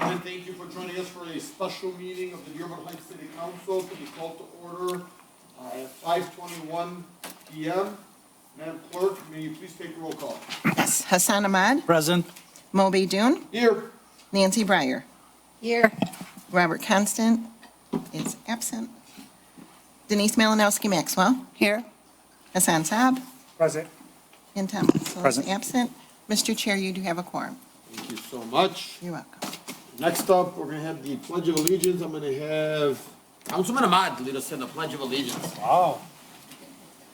And thank you for joining us for a special meeting of the Dearborn Heights City Council to be called to order at 5:21 p.m. Madam Clerk, may you please take a roll call? Yes, Hassan Ahmad, Present. Moby Dune, Here. Nancy Breyer, Here. Robert Constant is absent, Denise Malinowski Maxwell, Here. Hassan Saab, Present. and Tom Wenzel is Present. absent. Mr. Chair, you do have a quorum. Thank you so much. You're welcome. Next up, we're gonna have the Pledge of Allegiance. I'm gonna have Councilman Ahmad lead us in the Pledge of Allegiance. Wow.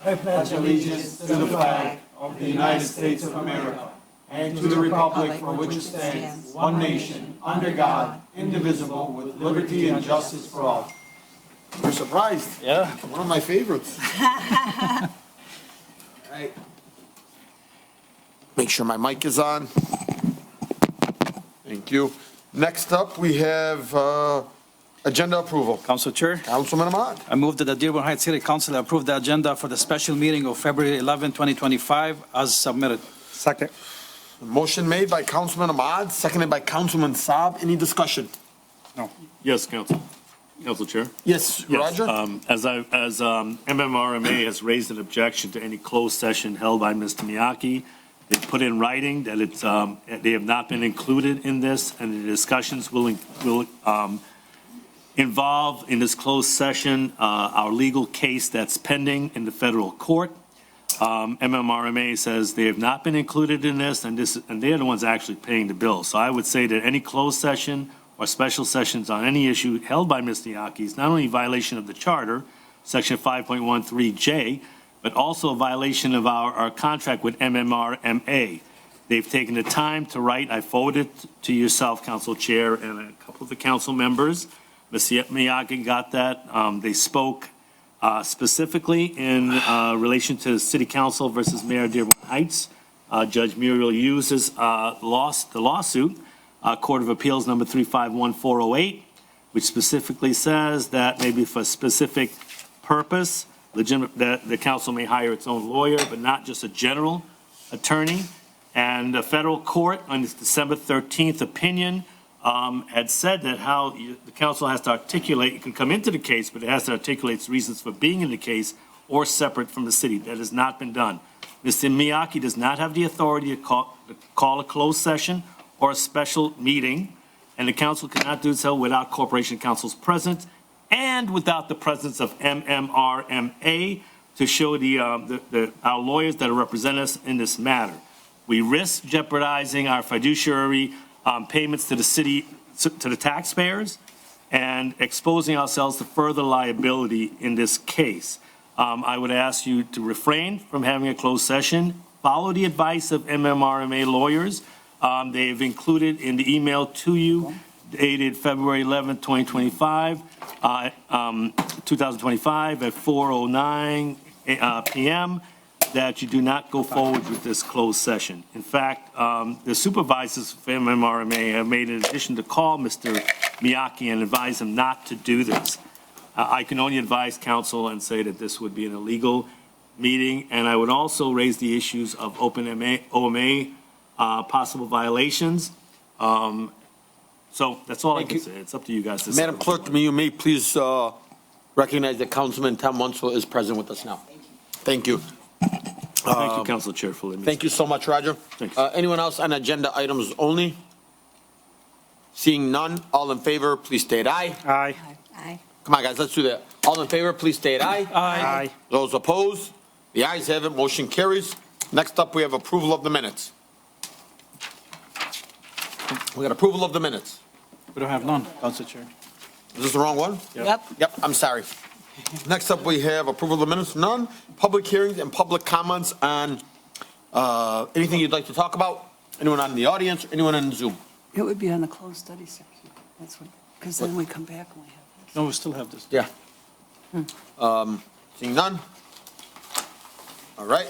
I pledge allegiance to the flag of the United States of America and to the republic for which it stands, one nation, under God, indivisible, with liberty and justice for all. You're surprised. Yeah. One of my favorites. Right. Make sure my mic is on. Thank you. Next up, we have agenda approval. Council Chair, Councilman Ahmad. I move that the Dearborn Heights City Council approve the agenda for the special meeting of February 11, 2025 as submitted. Second. Motion made by Councilman Ahmad, seconded by Councilman Saab. Any discussion? No. Yes, Council Chair. Yes, Yes, Roger? As MMRMA has raised an objection to any closed session held by Mr. Miyake, they put in writing that they have not been included in this, and the discussions will involve in this closed session our legal case that's pending in the federal court. MMRMA says they have not been included in this, and they're the ones actually paying the bill. So I would say that any closed session or special sessions on any issue held by Mr. Miyake is not only a violation of the charter, section 5.13J, but also a violation of our contract with MMRMA. They've taken the time to write. I forwarded to yourself, Council Chair, and a couple of the council members. Mr. Miyake got that. They spoke specifically in relation to City Council versus Mayor Dearborn Heights. Judge Muriel Hughes lost the lawsuit, Court of Appeals number 351408, which specifically says that maybe for a specific purpose, legitimate, that the council may hire its own lawyer, but not just a general attorney. And the federal court, on its December 13th opinion, had said that how the council has to articulate, it can come into the case, but it has to articulate its reasons for being in the case or separate from the city. That has not been done. Mr. Miyake does not have the authority to call a closed session or a special meeting, and the council cannot do so without corporation council's presence and without the presence of MMRMA to show our lawyers that represent us in this matter. We risk jeopardizing our fiduciary payments to the city, to the taxpayers, and exposing ourselves to further liability in this case. I would ask you to refrain from having a closed session. Follow the advice of MMRMA lawyers. They've included in the email to you dated February 11, 2025, 2025 at 4:09 p.m. that you do not go forward with this closed session. In fact, the supervisors of MMRMA have made an addition to call Mr. Miyake and advise him not to do this. I can only advise council and say that this would be an illegal meeting, and I would also raise the issues of open OMA possible violations. So that's all I can say. It's up to you guys to say. Madam Clerk, you may please recognize that Councilman Tom Wenzel is present with us now. Thank you. Thank you, Council Chair, for letting me. Thank you so much, Roger. Thanks. Anyone else on agenda items only? Seeing none, all in favor, please state aye. Aye. Aye. Come on, guys, let's do that. All in favor, please state aye. Aye. Those opposed? The ayes have it, motion carries. Next up, we have approval of the minutes. We got approval of the minutes. We don't have none, Council Chair. Is this the wrong one? Yep. Yep, I'm sorry. Next up, we have approval of the minutes, none. Public hearings and public comments on anything you'd like to talk about? Anyone on the audience, anyone on Zoom? It would be on the closed study section. That's what, because then we come back and we have this. No, we still have this. Yeah. Seeing none? All right.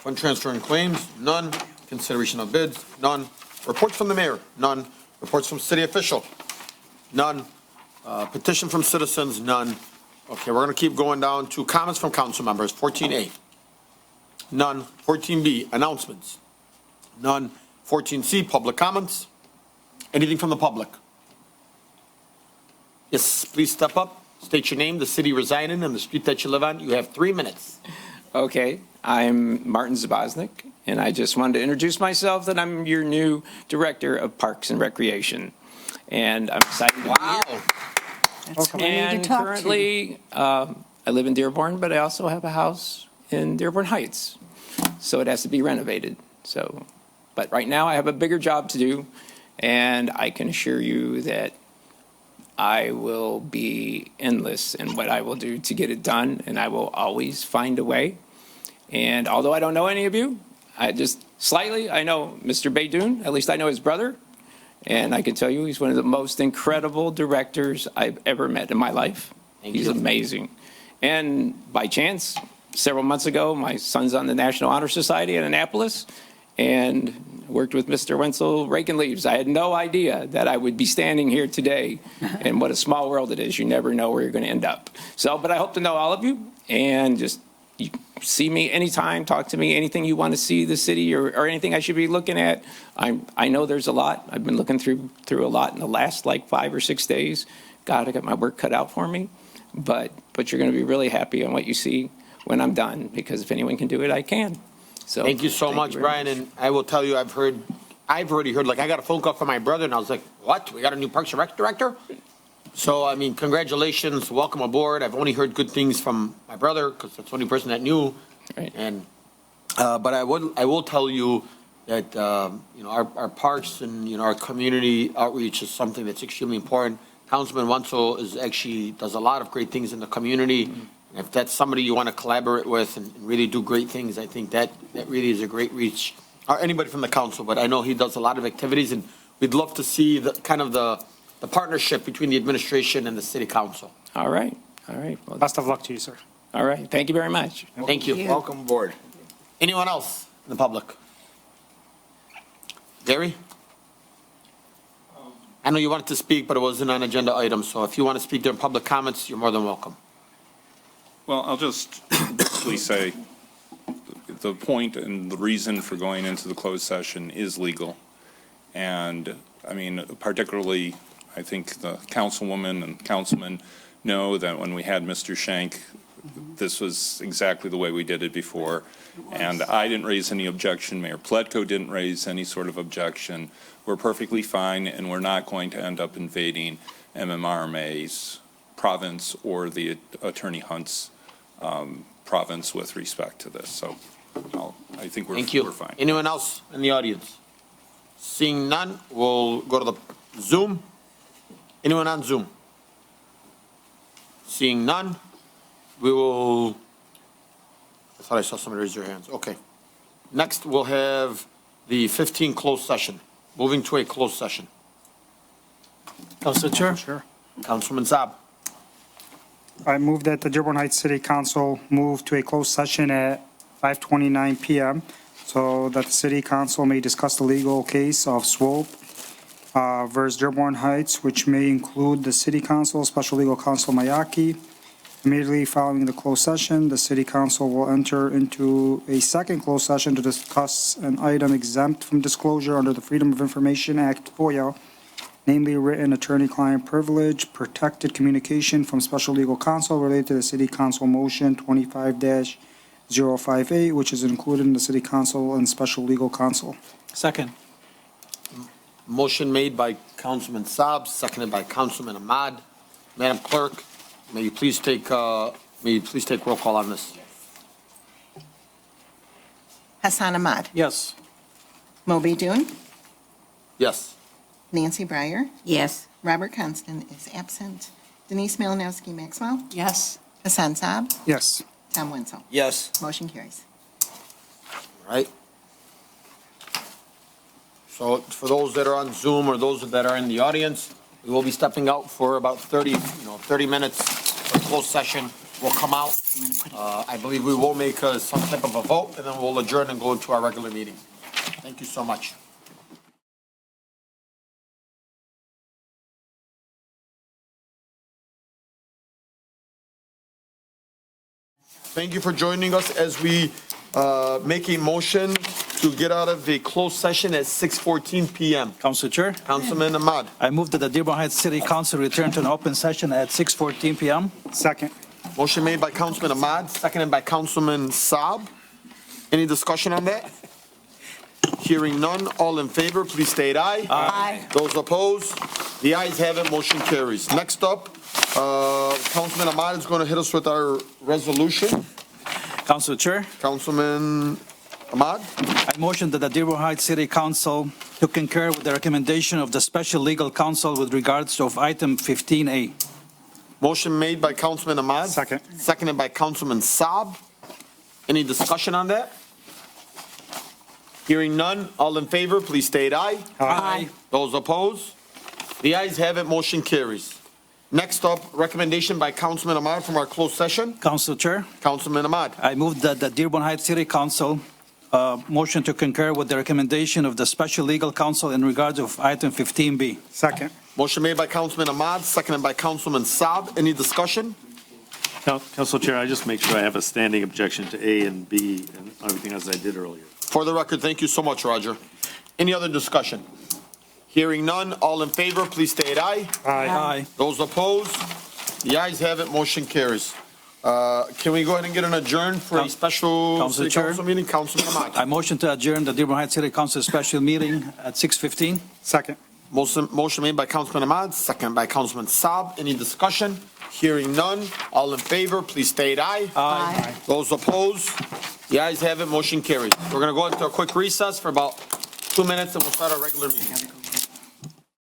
Fund transfer and claims, none. Consideration of bids, none. Reports from the mayor, none. Reports from city official, none. Petition from citizens, none. Okay, we're going to keep going down to comments from council members, 14A. None. 14B, announcements, none. 14C, public comments, Anything from the public? Yes, please step up, state your name, the city you reside in, and the street that you live on. You have 3 minutes. Okay, I'm Martin Zabosnik, and I just wanted to introduce myself that I'm your new Director of Parks and Recreation. And I'm excited to be Wow. here. That's who we need to And talk to. currently, I live in Dearborn, but I also have a house in Dearborn Heights. So it has to be renovated. So, but right now I have a bigger job to do, and I can assure you that I will be endless in what I will do to get it done, and I will always find a way. And although I don't know any of you, I just slightly, I know Mr. Baydoun, at least I know his brother, and I can tell you he's one of the most incredible directors I've ever met in my life. He's amazing. And by chance, several months ago, my son's on the National Honor Society in Annapolis, and worked with Mr. Wenzel raking leaves. I had no idea that I would be standing here today, and what a small world it is. You never know where you're going to end up. So, but I hope to know all of you, and just you see me anytime, talk to me, anything you want to see the city or anything I should be looking at. I know there's a lot. I've been looking through a lot in the last like 5 or 6 days. God, I got my work cut out for me, but you're going to be really happy on what you see when I'm done, because if anyone can do it, I can. So Thank you so much, very Brian, and I will tell you, I've already heard, like, I got a phone call from my brother, and I was like, what? We got a new Parks and Rec director? So, I mean, congratulations, welcome aboard. I've only heard good things from my brother, because that's the only person that knew. Right. And, but I will tell you that, you know, our parks and, you know, our community outreach is something that's extremely important. Councilman Wenzel does a lot of great things in the community. Mm-hmm. And if that's somebody you want to collaborate with and really do great things, I think that really is a great reach. Or anybody from the council, but I know he does a lot of activities, and we'd love to see the partnership between the administration and the city council. All right. Well, Best of luck to you, sir. all right. Thank you very much. Thank you. you. Welcome aboard. Anyone else in the public? Gary? I know you wanted to speak, but it wasn't an agenda item, so if you want to speak during public comments, you're more than welcome. Well, I'll just briefly say the point and the reason for going into the closed session is legal. And, I mean, particularly, I think the councilwoman and councilman know that when we had Mr. Shank, this was exactly the way we did it before. And I didn't raise any objection. Mayor Pletko didn't raise any sort of objection. We're perfectly fine, and we're not going to end up invading MMRMA's province or the Attorney Hunt's province with respect to this. So I think we're Thank you. we're fine. Anyone else in the audience? Seeing none, we'll go to the Zoom. Anyone on Zoom? Seeing none, we will, I thought I saw somebody raise their hands. Okay. Next, we'll have the 15 closed session. Moving to a closed session. Council Chair? Sure. Councilman Saab. I move that the Dearborn Heights City Council move to a closed session at 5:29 PM so that the city council may discuss the legal case of Swope versus Dearborn Heights, which may include the city council, special legal counsel Mayaki. Immediately following the closed session, the city council will enter into a second closed session to discuss an item exempt from disclosure under the Freedom of Information Act, FOIA, namely written attorney-client privilege, protected communication from special legal counsel related to the city council motion 25-058, which is included in the city council and special legal counsel. Second. Motion made by Councilman Saab, seconded by Councilman Ahmad. Madam Clerk, may you please take roll call on this? Hassan Ahmad. Yes. Moby Dun. Yes. Nancy Breyer. Yes. Robert Constant is absent. Denise Malinowski Maxwell. Yes. Hassan Saab. Yes. Tom Wenzel. Yes. Motion carries. All right. So for those that are on Zoom or those that are in the audience, we will be stepping out for about 30 minutes for a closed session. We'll come out. I believe we will make some type of a vote, and then we'll adjourn and go into our regular meeting. Thank you so much. Thank you for joining us as we make a motion to get out of the closed session at 6:14 PM. Council Chair, Councilman Ahmad. I move that the Dearborn Heights City Council return to an open session at 6:14 PM. Second. Motion made by Councilman Ahmad, seconded by Councilman Saab. Any discussion on that? Hearing none, all in favor, please state aye. Aye. Those opposed, the ayes have it, motion carries. Next up, Councilman Ahmad is going to hit us with our resolution. Council Chair, Councilman Ahmad, I motion that the Dearborn Heights City Council to concur with the recommendation of the Special Legal Counsel with regards of item 15A. motion made by Councilman Ahmad. Second. Seconded by Councilman Saab. Any discussion on that? Hearing none, all in favor, please state aye. Aye. Those opposed? The ayes have it, motion carries. Next up, recommendation by Councilman Ahmad from our closed session. Council Chair, Councilman Ahmad. I move that the Dearborn Heights City Council motion to concur with the recommendation of the Special Legal Counsel in regards of item 15B. Second. Motion made by Councilman Ahmad, seconded by Councilman Saab. Any discussion? Council Chair, I just make sure I have a standing objection to A and B and everything as I did earlier. For the record, thank you so much, Roger. Any other discussion? Hearing none, all in favor, please state aye. Aye. Those opposed? The ayes have it, motion carries. Can we go ahead and get an adjourn for a special Council city Chair. council meeting? Councilman Ahmad. I motion to adjourn the Dearborn Heights City Council special meeting at 6:15. Second. Motion made by Councilman Ahmad, second by Councilman Saab. Any discussion? Hearing none, all in favor, please state aye. Aye. Those opposed? The ayes have it, motion carries. We're going to go into a quick recess for about 2 minutes and we'll start our regular meeting.